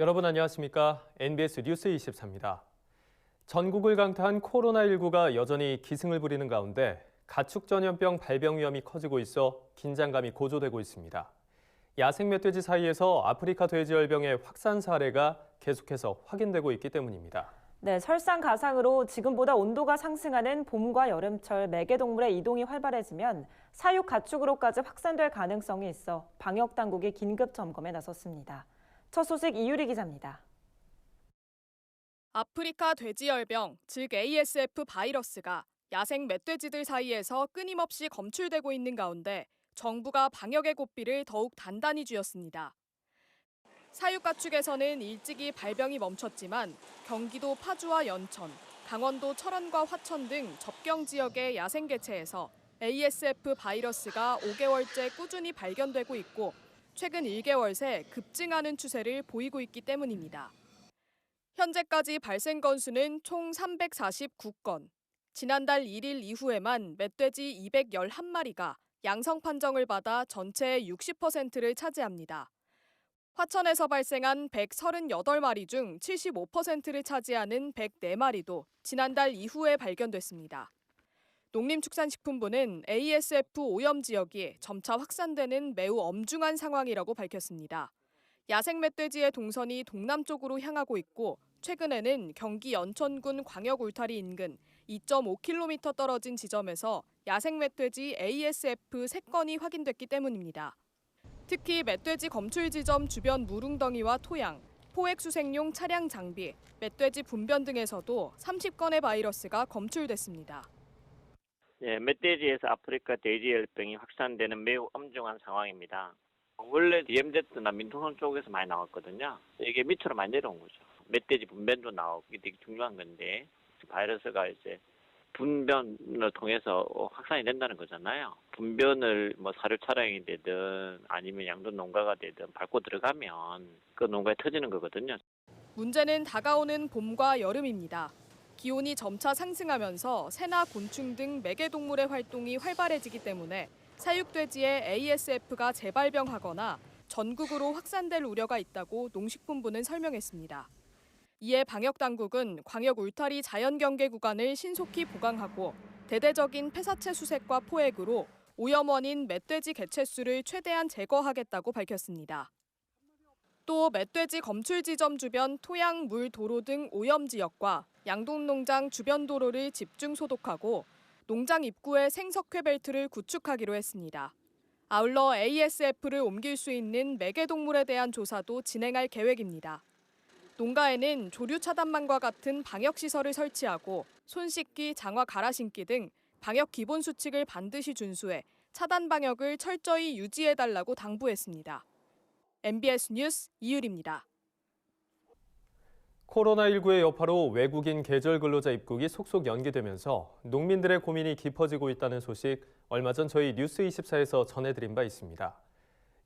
여러분 안녕하십니까? NBS 뉴스 24입니다. 전국을 강타한 코로나19가 여전히 기승을 부리는 가운데 가축 전염병 발병 위험이 커지고 있어 긴장감이 고조되고 있습니다. 야생 멧돼지 사이에서 아프리카 돼지열병의 확산 사례가 계속해서 확인되고 있기 때문입니다. 네, 설상가상으로 지금보다 온도가 상승하는 봄과 여름철 매개동물의 이동이 활발해지면 사육 가축으로까지 확산될 가능성이 있어 방역 당국이 긴급 점검에 나섰습니다. 첫 소식 이유리 기자입니다. 아프리카 돼지열병, 즉 ASF 바이러스가 야생 멧돼지들 사이에서 끊임없이 검출되고 있는 가운데 정부가 방역의 고삐를 더욱 단단히 쥐었습니다. 사육가축에서는 일찍이 발병이 멈췄지만 경기도 파주와 연천, 강원도 철원과 화천 등 접경 지역의 야생 개체에서 ASF 바이러스가 5개월째 꾸준히 발견되고 있고 최근 1개월 새 급증하는 추세를 보이고 있기 때문입니다. 현재까지 발생 건수는 총 349건. 지난달 1일 이후에만 멧돼지 211마리가 양성 판정을 받아 전체의 60%를 차지합니다. 화천에서 발생한 138마리 중 75%를 차지하는 104마리도 지난달 이후에 발견됐습니다. 농림축산식품부는 ASF 오염 지역이 점차 확산되는 매우 엄중한 상황이라고 밝혔습니다. 야생 멧돼지의 동선이 동남쪽으로 향하고 있고 최근에는 경기 연천군 광역 울타리 인근 2.5km 떨어진 지점에서 야생 멧돼지 ASF 3건이 확인됐기 때문입니다. 특히 멧돼지 검출 지점 주변 물웅덩이와 토양, 포획 수색용 차량 장비, 멧돼지 분변 등에서도 30건의 바이러스가 검출됐습니다. 멧돼지에서 아프리카 돼지열병이 확산되는 매우 엄중한 상황입니다. 원래 DMZ나 민통선 쪽에서 많이 나왔거든요. 이게 밑으로 많이 내려온 거죠. 멧돼지 분변도 나오고 이게 되게 중요한 건데 바이러스가 이제 분변을 통해서 확산이 된다는 거잖아요. 분변을 사료 차량이 되든 아니면 양돈 농가가 되든 밟고 들어가면 그 농가에 터지는 거거든요. 문제는 다가오는 봄과 여름입니다. 기온이 점차 상승하면서 새나 곤충 등 매개동물의 활동이 활발해지기 때문에 사육돼지의 ASF가 재발병하거나 전국으로 확산될 우려가 있다고 농식품부는 설명했습니다. 이에 방역당국은 광역 울타리 자연경계 구간을 신속히 보강하고 대대적인 폐사체 수색과 포획으로 오염 원인 멧돼지 개체수를 최대한 제거하겠다고 밝혔습니다. 또 멧돼지 검출 지점 주변 토양, 물, 도로 등 오염 지역과 양동농장 주변 도로를 집중 소독하고 농장 입구에 생석회 벨트를 구축하기로 했습니다. 아울러 ASF를 옮길 수 있는 매개동물에 대한 조사도 진행할 계획입니다. 농가에는 조류 차단망과 같은 방역시설을 설치하고 손 씻기, 장화 갈아 신기 등 방역 기본 수칙을 반드시 준수해 차단 방역을 철저히 유지해달라고 당부했습니다. MBS 뉴스 이유리입니다. 코로나19의 여파로 외국인 계절 근로자 입국이 속속 연기되면서 농민들의 고민이 깊어지고 있다는 소식 얼마 전 저희 뉴스24에서 전해드린 바 있습니다.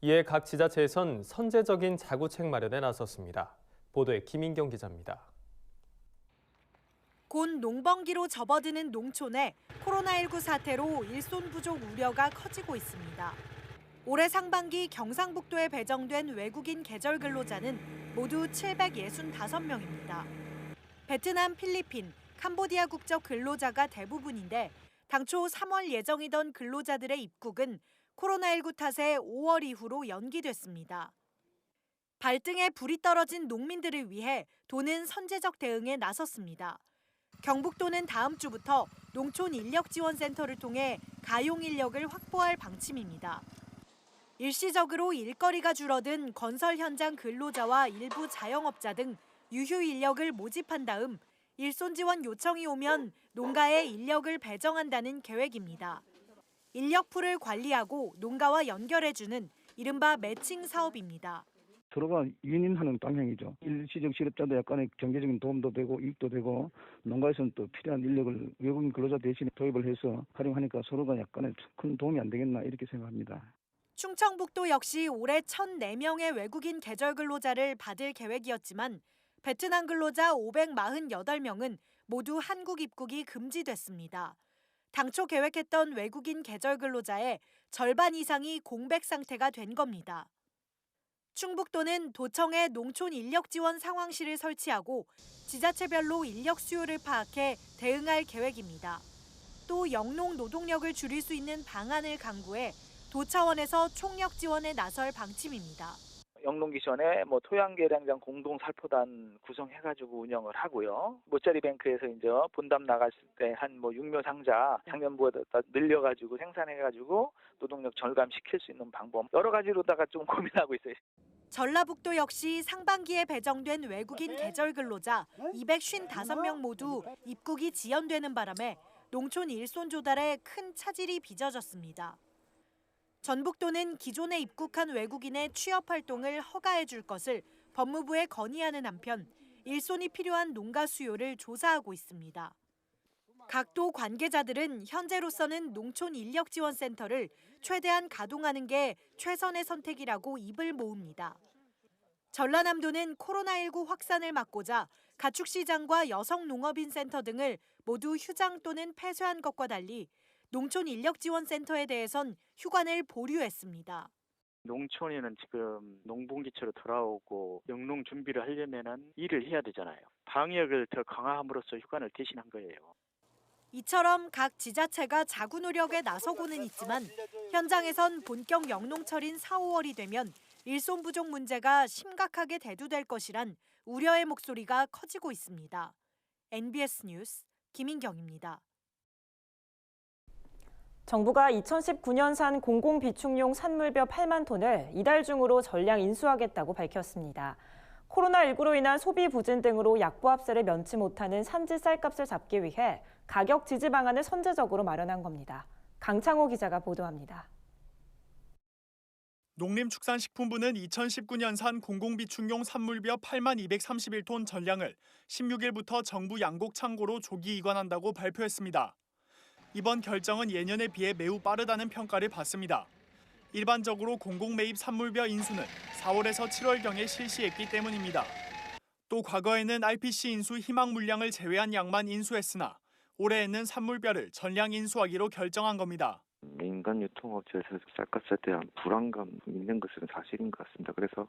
이에 각 지자체에선 선제적인 자구책 마련에 나섰습니다. 보도에 김인경 기자입니다. 곧 농번기로 접어드는 농촌에 코로나19 사태로 일손 부족 우려가 커지고 있습니다. 올해 상반기 경상북도에 배정된 외국인 계절 근로자는 모두 765명입니다. 베트남, 필리핀, 캄보디아 국적 근로자가 대부분인데 당초 3월 예정이던 근로자들의 입국은 코로나19 탓에 5월 이후로 연기됐습니다. 발등에 불이 떨어진 농민들을 위해 도는 선제적 대응에 나섰습니다. 경북도는 다음 주부터 농촌 인력지원센터를 통해 가용 인력을 확보할 방침입니다. 일시적으로 일거리가 줄어든 건설 현장 근로자와 일부 자영업자 등 유휴 인력을 모집한 다음 일손 지원 요청이 오면 농가에 인력을 배정한다는 계획입니다. 인력풀을 관리하고 농가와 연결해주는 이른바 매칭 사업입니다. 서로가 윈윈하는 방향이죠. 일시적 실업자도 약간의 경제적인 도움도 되고 이익도 되고 농가에서는 또 필요한 인력을 외국인 근로자 대신에 도입을 해서 활용하니까 서로가 약간의 큰 도움이 안 되겠나 이렇게 생각합니다. 충청북도 역시 올해 1,004명의 외국인 계절 근로자를 받을 계획이었지만 베트남 근로자 548명은 모두 한국 입국이 금지됐습니다. 당초 계획했던 외국인 계절 근로자의 절반 이상이 공백 상태가 된 겁니다. 충북도는 도청에 농촌 인력 지원 상황실을 설치하고 지자체별로 인력 수요를 파악해 대응할 계획입니다. 또 영농 노동력을 줄일 수 있는 방안을 강구해 도 차원에서 총력 지원에 나설 방침입니다. 영농기션에 토양계량장 공동 살포단 구성해가지고 운영을 하고요. 모짜리뱅크에서 이제 본담 나갔을 때 한 육묘 상자 작년보다 늘려가지고 생산해가지고 노동력 절감시킬 수 있는 방법 여러 가지로다가 좀 고민하고 있어요. 전라북도 역시 상반기에 배정된 외국인 계절 근로자 255명 모두 입국이 지연되는 바람에 농촌 일손 조달에 큰 차질이 빚어졌습니다. 전북도는 기존에 입국한 외국인의 취업 활동을 허가해 줄 것을 법무부에 건의하는 한편 일손이 필요한 농가 수요를 조사하고 있습니다. 각 도 관계자들은 현재로서는 농촌 인력지원센터를 최대한 가동하는 게 최선의 선택이라고 입을 모읍니다. 전라남도는 코로나19 확산을 막고자 가축시장과 여성농업인센터 등을 모두 휴장 또는 폐쇄한 것과 달리 농촌 인력지원센터에 대해선 휴관을 보류했습니다. 농촌에는 지금 농분기철로 돌아오고 영농 준비를 하려면 일을 해야 되잖아요. 방역을 더 강화함으로써 휴관을 대신한 거예요. 이처럼 각 지자체가 자구 노력에 나서고는 있지만 현장에선 본격 영농철인 4, 5월이 되면 일손 부족 문제가 심각하게 대두될 것이란 우려의 목소리가 커지고 있습니다. NBS 뉴스 김인경입니다. 정부가 2019년산 공공비축용 산물벼 8만 톤을 이달 중으로 전량 인수하겠다고 밝혔습니다. 코로나19로 인한 소비 부진 등으로 약보합세를 면치 못하는 산지 쌀값을 잡기 위해 가격 지지 방안을 선제적으로 마련한 겁니다. 강창호 기자가 보도합니다. 농림축산식품부는 2019년산 공공비축용 산물벼 8만 231톤 전량을 16일부터 정부 양곡 창고로 조기 이관한다고 발표했습니다. 이번 결정은 예년에 비해 매우 빠르다는 평가를 받습니다. 일반적으로 공공매입 산물벼 인수는 4월에서 7월경에 실시했기 때문입니다. 또 과거에는 RPC 인수 희망 물량을 제외한 양만 인수했으나 올해에는 산물벼를 전량 인수하기로 결정한 겁니다. 민간 유통업체에서 쌀값에 대한 불안감이 있는 것은 사실인 것 같습니다. 그래서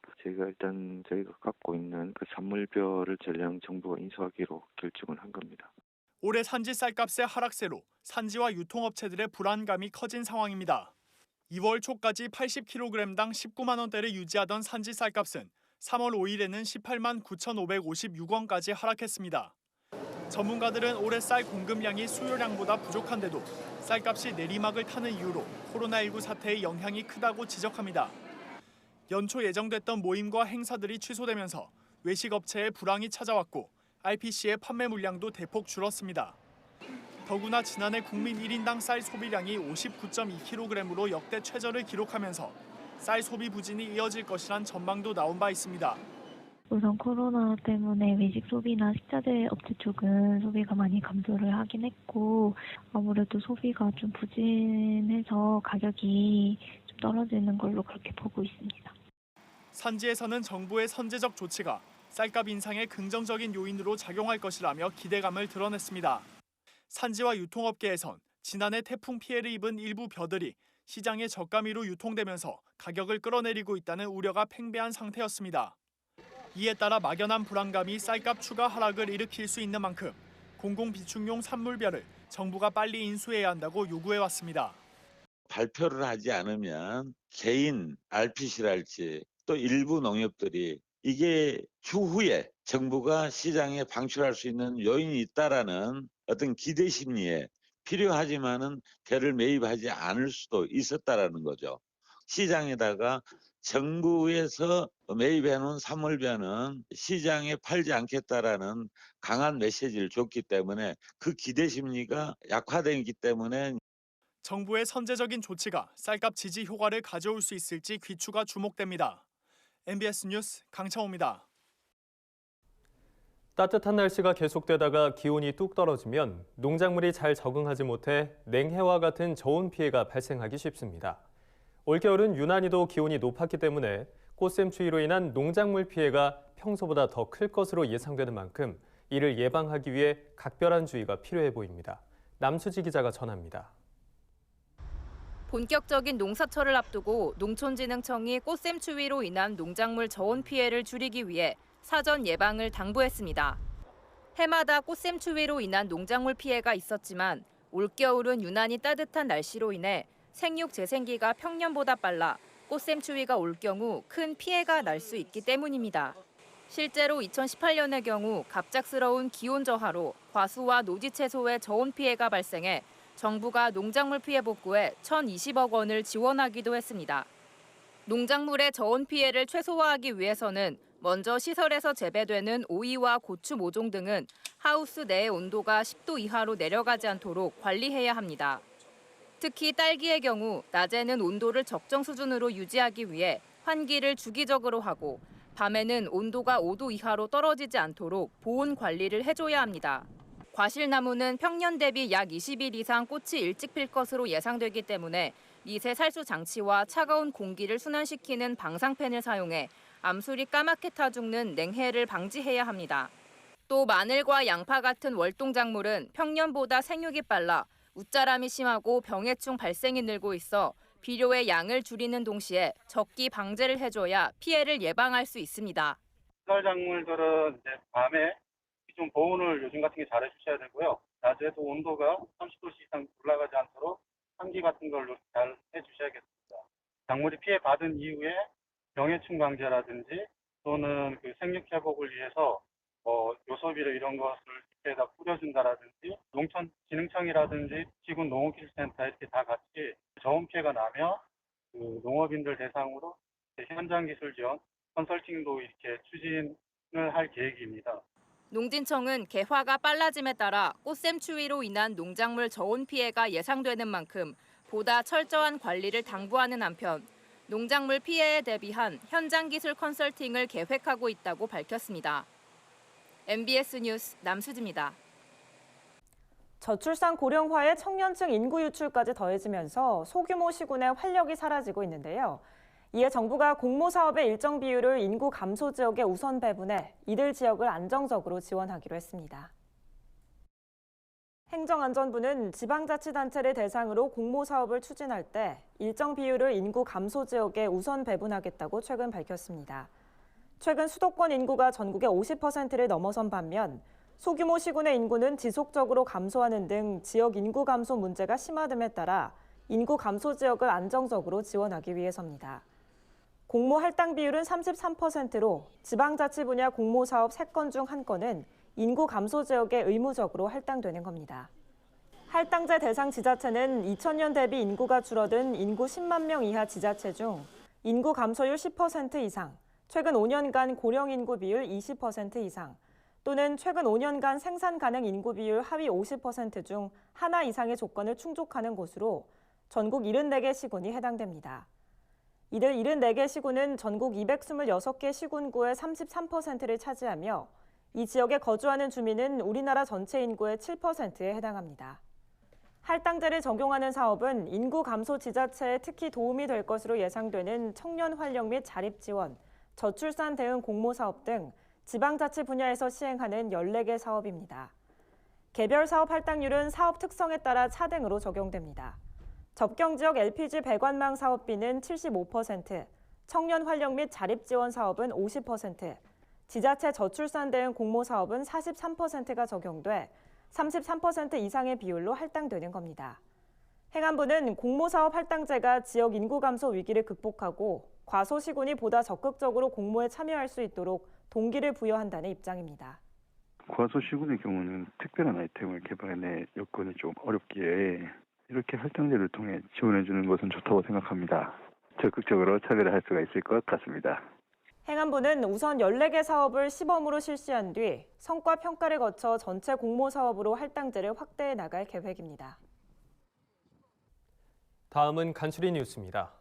저희가 갖고 있는 그 산물벼를 전량 정부가 인수하기로 결정을 한 겁니다. 올해 산지 쌀값의 하락세로 산지와 유통업체들의 불안감이 커진 상황입니다. 2월 초까지 80kg당 19만 원대를 유지하던 산지 쌀값은 3월 5일에는 18만 9,556원까지 하락했습니다. 전문가들은 올해 쌀 공급량이 수요량보다 부족한데도 쌀값이 내리막을 타는 이유로 코로나19 사태의 영향이 크다고 지적합니다. 연초 예정됐던 모임과 행사들이 취소되면서 외식업체에 불황이 찾아왔고 RPC의 판매 물량도 대폭 줄었습니다. 더구나 지난해 국민 1인당 쌀 소비량이 59.2kg으로 역대 최저를 기록하면서 쌀 소비 부진이 이어질 것이란 전망도 나온 바 있습니다. 우선 코로나 때문에 외식 소비나 식자재 업체 쪽은 소비가 많이 감소를 하긴 했고 아무래도 소비가 좀 부진해서 가격이 좀 떨어지는 걸로 그렇게 보고 있습니다. 산지에서는 정부의 선제적 조치가 쌀값 인상에 긍정적인 요인으로 작용할 것이라며 기대감을 드러냈습니다. 산지와 유통업계에선 지난해 태풍 피해를 입은 일부 벼들이 시장에 저가미로 유통되면서 가격을 끌어내리고 있다는 우려가 팽배한 상태였습니다. 이에 따라 막연한 불안감이 쌀값 추가 하락을 일으킬 수 있는 만큼 공공비축용 산물벼를 정부가 빨리 인수해야 한다고 요구해왔습니다. 발표를 하지 않으면 개인 RPC랄지 또 일부 농협들이 이게 추후에 정부가 시장에 방출할 수 있는 요인이 있다라는 어떤 기대 심리에 필요하지만은 벼를 매입하지 않을 수도 있었다라는 거죠. 시장에다가 정부에서 매입해 놓은 산물벼는 시장에 팔지 않겠다라는 강한 메시지를 줬기 때문에 그 기대 심리가 약화되기 때문에 정부의 선제적인 조치가 쌀값 지지 효과를 가져올 수 있을지 귀추가 주목됩니다. MBS 뉴스 강창호입니다. 따뜻한 날씨가 계속되다가 기온이 뚝 떨어지면 농작물이 잘 적응하지 못해 냉해와 같은 저온 피해가 발생하기 쉽습니다. 올겨울은 유난히도 기온이 높았기 때문에 꽃샘추위로 인한 농작물 피해가 평소보다 더 클 것으로 예상되는 만큼 이를 예방하기 위해 각별한 주의가 필요해 보입니다. 남수지 기자가 전합니다. 본격적인 농사철을 앞두고 농촌진흥청이 꽃샘추위로 인한 농작물 저온 피해를 줄이기 위해 사전 예방을 당부했습니다. 해마다 꽃샘추위로 인한 농작물 피해가 있었지만 올겨울은 유난히 따뜻한 날씨로 인해 생육 재생기가 평년보다 빨라 꽃샘추위가 올 경우 큰 피해가 날 수 있기 때문입니다. 실제로 2018년의 경우 갑작스러운 기온 저하로 과수와 노지 채소의 저온 피해가 발생해 정부가 농작물 피해 복구에 1,020억 원을 지원하기도 했습니다. 농작물의 저온 피해를 최소화하기 위해서는 먼저 시설에서 재배되는 오이와 고추 모종 등은 하우스 내의 온도가 10도 이하로 내려가지 않도록 관리해야 합니다. 특히 딸기의 경우 낮에는 온도를 적정 수준으로 유지하기 위해 환기를 주기적으로 하고 밤에는 온도가 5도 이하로 떨어지지 않도록 보온 관리를 해줘야 합니다. 과실나무는 평년 대비 약 20일 이상 꽃이 일찍 필 것으로 예상되기 때문에 미세 살수 장치와 차가운 공기를 순환시키는 방상팬을 사용해 암술이 까맣게 타 죽는 냉해를 방지해야 합니다. 또 마늘과 양파 같은 월동작물은 평년보다 생육이 빨라 웃자람이 심하고 병해충 발생이 늘고 있어 비료의 양을 줄이는 동시에 적기 방제를 해줘야 피해를 예방할 수 있습니다. 쌀 작물들은 이제 밤에 좀 보온을 요즘 같은 게 잘해주셔야 되고요. 낮에도 온도가 30도씨 이상 올라가지 않도록 환기 같은 걸로 잘 해주셔야겠습니다. 작물이 피해 받은 이후에 병해충 방제라든지 또는 그 생육 회복을 위해서 요소비료 이런 것을 밑에다 뿌려준다라든지 농촌진흥청이라든지 지군 농업기술센터 이렇게 다 같이 저온 피해가 나면 그 농업인들 대상으로 현장 기술 지원, 컨설팅도 이렇게 추진을 할 계획입니다. 농진청은 개화가 빨라짐에 따라 꽃샘추위로 인한 농작물 저온 피해가 예상되는 만큼 보다 철저한 관리를 당부하는 한편 농작물 피해에 대비한 현장 기술 컨설팅을 계획하고 있다고 밝혔습니다. MBS 뉴스 남수지입니다. 저출산 고령화에 청년층 인구 유출까지 더해지면서 소규모 시군의 활력이 사라지고 있는데요. 이에 정부가 공모 사업의 일정 비율을 인구 감소 지역에 우선 배분해 이들 지역을 안정적으로 지원하기로 했습니다. 행정안전부는 지방자치단체를 대상으로 공모 사업을 추진할 때 일정 비율을 인구 감소 지역에 우선 배분하겠다고 최근 밝혔습니다. 최근 수도권 인구가 전국의 50%를 넘어선 반면 소규모 시군의 인구는 지속적으로 감소하는 등 지역 인구 감소 문제가 심화됨에 따라 인구 감소 지역을 안정적으로 지원하기 위해서입니다. 공모 할당 비율은 33%로 지방자치 분야 공모 사업 3건 중 1건은 인구 감소 지역에 의무적으로 할당되는 겁니다. 할당제 대상 지자체는 2000년 대비 인구가 줄어든 인구 10만 명 이하 지자체 중 인구 감소율 10% 이상, 최근 5년간 고령 인구 비율 20% 이상, 또는 최근 5년간 생산 가능 인구 비율 하위 50% 중 하나 이상의 조건을 충족하는 곳으로 전국 74개 시군이 해당됩니다. 이들 74개 시군은 전국 226개 시군구의 33%를 차지하며 이 지역에 거주하는 주민은 우리나라 전체 인구의 7%에 해당합니다. 할당제를 적용하는 사업은 인구 감소 지자체에 특히 도움이 될 것으로 예상되는 청년 활력 및 자립 지원, 저출산 대응 공모 사업 등 지방자치 분야에서 시행하는 14개 사업입니다. 개별 사업 할당률은 사업 특성에 따라 차등으로 적용됩니다. 접경지역 LPG 배관망 사업비는 75%, 청년 활력 및 자립 지원 사업은 50%, 지자체 저출산 대응 공모 사업은 43%가 적용돼 33% 이상의 비율로 할당되는 겁니다. 행안부는 공모 사업 할당제가 지역 인구 감소 위기를 극복하고 과소시군이 보다 적극적으로 공모에 참여할 수 있도록 동기를 부여한다는 입장입니다. 과소시군의 경우는 특별한 아이템을 개발해낼 여건이 좀 어렵기에 이렇게 할당제를 통해 지원해주는 것은 좋다고 생각합니다. 적극적으로 참여를 할 수가 있을 것 같습니다. 행안부는 우선 14개 사업을 시범으로 실시한 뒤 성과 평가를 거쳐 전체 공모 사업으로 할당제를 확대해 나갈 계획입니다. 다음은 간추린 뉴스입니다.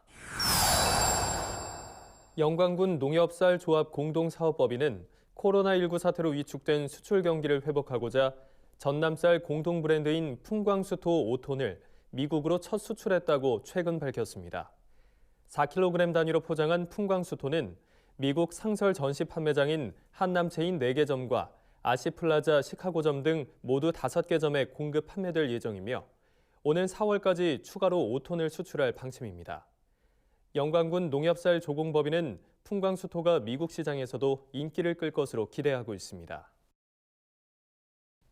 영광군 농협쌀 조합 공동사업법인은 코로나19 사태로 위축된 수출 경기를 회복하고자 전남쌀 공동 브랜드인 풍광수토 5톤을 미국으로 첫 수출했다고 최근 밝혔습니다. 4kg 단위로 포장한 풍광수토는 미국 상설 전시 판매장인 한남체인 4개 점과 아시플라자 시카고점 등 모두 5개 점에 공급 판매될 예정이며 오는 4월까지 추가로 5톤을 수출할 방침입니다. 영광군 농협쌀 조공법인은 풍광수토가 미국 시장에서도 인기를 끌 것으로 기대하고 있습니다.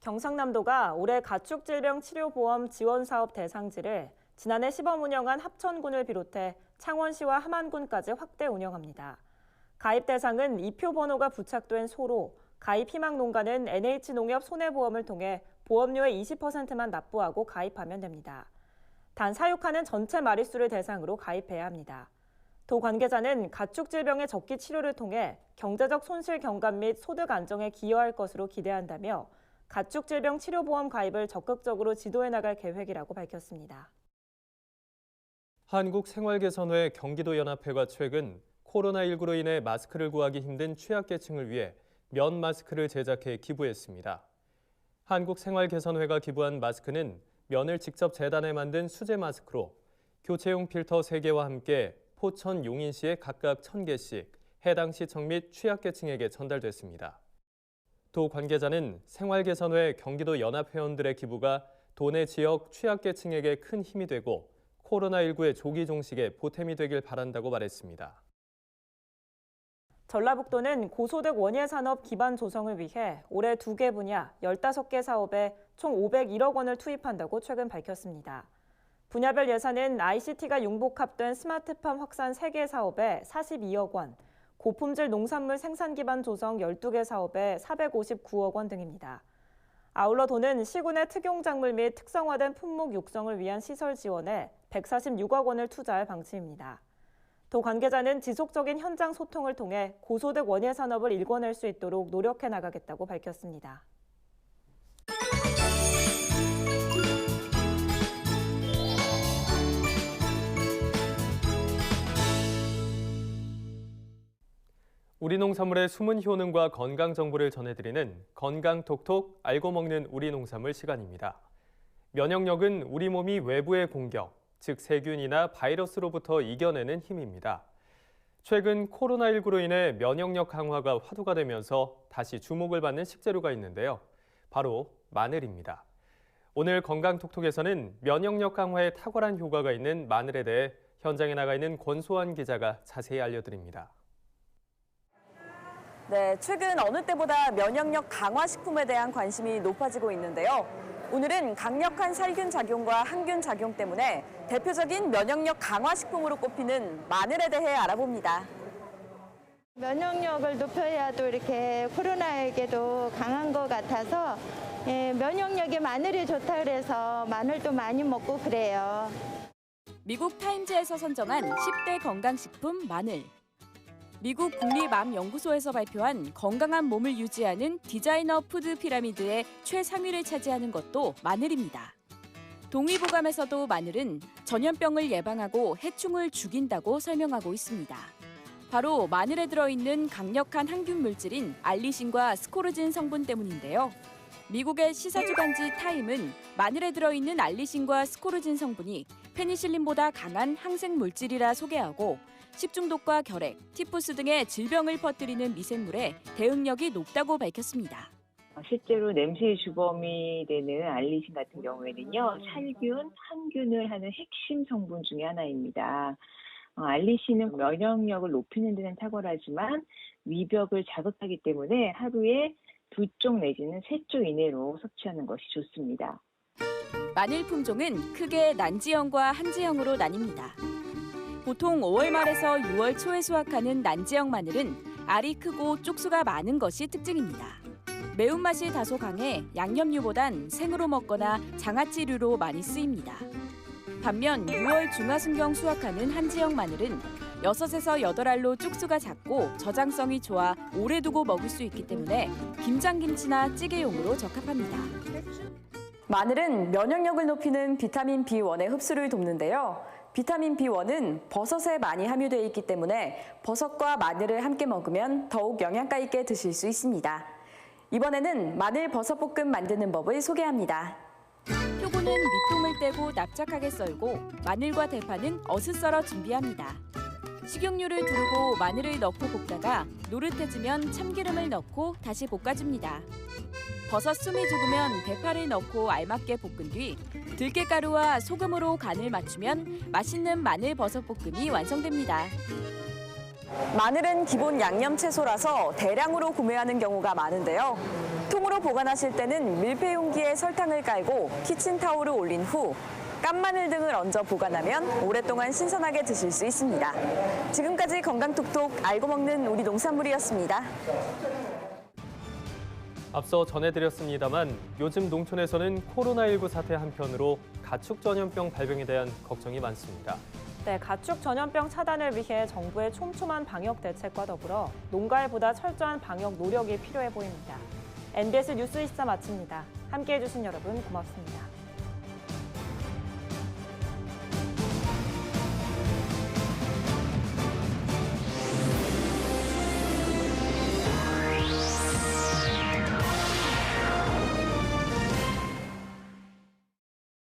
경상남도가 올해 가축질병치료보험 지원사업 대상지를 지난해 시범 운영한 합천군을 비롯해 창원시와 함안군까지 확대 운영합니다. 가입 대상은 이표 번호가 부착된 소로, 가입 희망 농가는 NH농협 손해보험을 통해 보험료의 20%만 납부하고 가입하면 됩니다. 단 사육하는 전체 마리수를 대상으로 가입해야 합니다. 도 관계자는 가축질병의 적기 치료를 통해 경제적 손실 경감 및 소득 안정에 기여할 것으로 기대한다며 가축질병 치료보험 가입을 적극적으로 지도해 나갈 계획이라고 밝혔습니다. 한국생활개선회 경기도연합회가 최근 코로나19로 인해 마스크를 구하기 힘든 취약계층을 위해 면 마스크를 제작해 기부했습니다. 한국생활개선회가 기부한 마스크는 면을 직접 재단해 만든 수제 마스크로 교체용 필터 3개와 함께 포천, 용인시에 각각 1,000개씩 해당 시청 및 취약계층에게 전달됐습니다. 도 관계자는 생활개선회 경기도 연합회원들의 기부가 도내 지역 취약계층에게 큰 힘이 되고 코로나19의 조기 종식에 보탬이 되길 바란다고 말했습니다. 전라북도는 고소득 원예산업 기반 조성을 위해 올해 2개 분야 15개 사업에 총 501억 원을 투입한다고 최근 밝혔습니다. 분야별 예산은 ICT가 융복합된 스마트팜 확산 3개 사업에 42억 원, 고품질 농산물 생산 기반 조성 12개 사업에 459억 원 등입니다. 아울러 도는 시군의 특용작물 및 특성화된 품목 육성을 위한 시설 지원에 146억 원을 투자할 방침입니다. 도 관계자는 지속적인 현장 소통을 통해 고소득 원예 산업을 일궈낼 수 있도록 노력해 나가겠다고 밝혔습니다. 우리 농산물의 숨은 효능과 건강 정보를 전해드리는 건강톡톡 알고 먹는 우리 농산물 시간입니다. 면역력은 우리 몸이 외부의 공격, 즉 세균이나 바이러스로부터 이겨내는 힘입니다. 최근 코로나19로 인해 면역력 강화가 화두가 되면서 다시 주목을 받는 식재료가 있는데요. 바로 마늘입니다. 오늘 건강톡톡에서는 면역력 강화에 탁월한 효과가 있는 마늘에 대해 현장에 나가 있는 권소환 기자가 자세히 알려드립니다. 네, 최근 어느 때보다 면역력 강화 식품에 대한 관심이 높아지고 있는데요. 오늘은 강력한 살균 작용과 항균 작용 때문에 대표적인 면역력 강화 식품으로 꼽히는 마늘에 대해 알아봅니다. 면역력을 높여야 또 이렇게 코로나에게도 강한 것 같아서 면역력에 마늘이 좋다 그래서 마늘도 많이 먹고 그래요. 미국 타임즈에서 선정한 10대 건강식품 마늘. 미국 국립암연구소에서 발표한 건강한 몸을 유지하는 디자이너 푸드 피라미드의 최상위를 차지하는 것도 마늘입니다. 동의보감에서도 마늘은 전염병을 예방하고 해충을 죽인다고 설명하고 있습니다. 바로 마늘에 들어있는 강력한 항균 물질인 알리신과 스코르진 성분 때문인데요. 미국의 시사주간지 타임은 마늘에 들어있는 알리신과 스코르진 성분이 페니실린보다 강한 항생 물질이라 소개하고 식중독과 결핵, 티푸스 등의 질병을 퍼뜨리는 미생물에 대응력이 높다고 밝혔습니다. 실제로 냄새의 주범이 되는 알리신 같은 경우에는요, 살균, 항균을 하는 핵심 성분 중에 하나입니다. 알리신은 면역력을 높이는 데는 탁월하지만 위벽을 자극하기 때문에 하루에 2쪽 내지는 3쪽 이내로 섭취하는 것이 좋습니다. 마늘 품종은 크게 난지형과 한지형으로 나뉩니다. 보통 5월 말에서 6월 초에 수확하는 난지형 마늘은 알이 크고 쪽수가 많은 것이 특징입니다. 매운맛이 다소 강해 양념류보단 생으로 먹거나 장아찌류로 많이 쓰입니다. 반면 6월 중하순경 수확하는 한지형 마늘은 6에서 8알로 쪽수가 작고 저장성이 좋아 오래 두고 먹을 수 있기 때문에 김장김치나 찌개용으로 적합합니다. 마늘은 면역력을 높이는 비타민 B1의 흡수를 돕는데요. 비타민 B1은 버섯에 많이 함유되어 있기 때문에 버섯과 마늘을 함께 먹으면 더욱 영양가 있게 드실 수 있습니다. 이번에는 마늘 버섯 볶음 만드는 법을 소개합니다. 표고는 밑동을 떼고 납작하게 썰고 마늘과 대파는 어슷 썰어 준비합니다. 식용유를 두르고 마늘을 넣고 볶다가 노릇해지면 참기름을 넣고 다시 볶아줍니다. 버섯 숨이 죽으면 대파를 넣고 알맞게 볶은 뒤 들깨가루와 소금으로 간을 맞추면 맛있는 마늘 버섯 볶음이 완성됩니다. 마늘은 기본 양념 채소라서 대량으로 구매하는 경우가 많은데요. 통으로 보관하실 때는 밀폐 용기에 설탕을 깔고 키친타올을 올린 후 깐마늘 등을 얹어 보관하면 오랫동안 신선하게 드실 수 있습니다. 지금까지 건강톡톡 알고 먹는 우리 농산물이었습니다. 앞서 전해드렸습니다만 요즘 농촌에서는 코로나19 사태 한편으로 가축 전염병 발병에 대한 걱정이 많습니다. 네, 가축 전염병 차단을 위해 정부의 촘촘한 방역 대책과 더불어 농가에 보다 철저한 방역 노력이 필요해 보입니다. NBS 뉴스 24 마칩니다. 함께해 주신 여러분 고맙습니다.